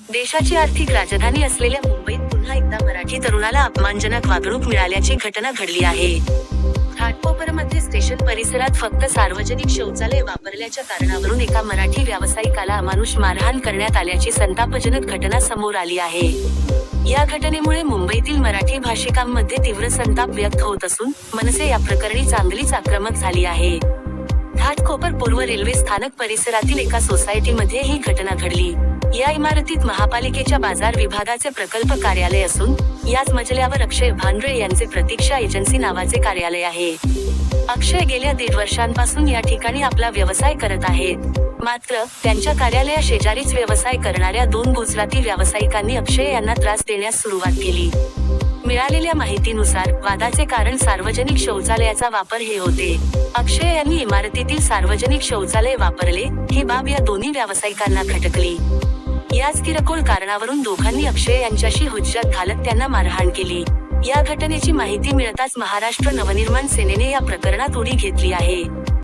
देशाची आर्थिक राजधानी असलेल्या मुंबईत पुन्हा एकदा मराठी तरुणाला अपमानजनक वागणूक मिळाल्याची घटना घडली आहे. घाटकोपरमध्ये स्टेशन परिसरात फक्त सार्वजनिक शौचालय वापरल्याच्या कारणावरून एका मराठी व्यावसायिकाला अमानुष मारहाण करण्यात आल्याची संतापजनक घटना समोर आली आहे. या घटनेमुळे मुंबईतील मराठी भाषिकांमध्ये तीव्र संताप व्यक्त होत असून मनसे या प्रकरणी चांगलीच आक्रमक झाली आहे. घाटकोपर पूर्व रेल्वे स्थानक परिसरातील एका सोसायटीमध्ये ही घटना घडली. या इमारतीत महापालिकेच्या बाजार विभागाचे प्रकल्प कार्यालय असून याच मजल्यावर अक्षय भांडरे यांचे प्रतीक्षा एजन्सी नावाचे कार्यालय आहे. अक्षय गेल्या 1.5 वर्षांपासून या ठिकाणी आपला व्यवसाय करत आहेत. मात्र त्यांच्या कार्यालया शेजारीच व्यवसाय करणाऱ्या 2 गुजराती व्यावसायिकांनी अक्षय यांना त्रास देण्यास सुरुवात केली. मिळालेल्या माहितीनुसार वादाचे कारण सार्वजनिक शौचालयाचा वापर हे होते. अक्षय यांनी इमारतीतील सार्वजनिक शौचालय वापरले ही बाब या दोन्ही व्यावसायिकांना खटकली. याच किरकोळ कारणावरून दोघांनी अक्षय यांच्याशी हुज्जत घालत त्यांना मारहाण केली. या घटनेची माहिती मिळताच महाराष्ट्र नवनिर्माण सेनेने या प्रकरणात उडी घेतली आहे.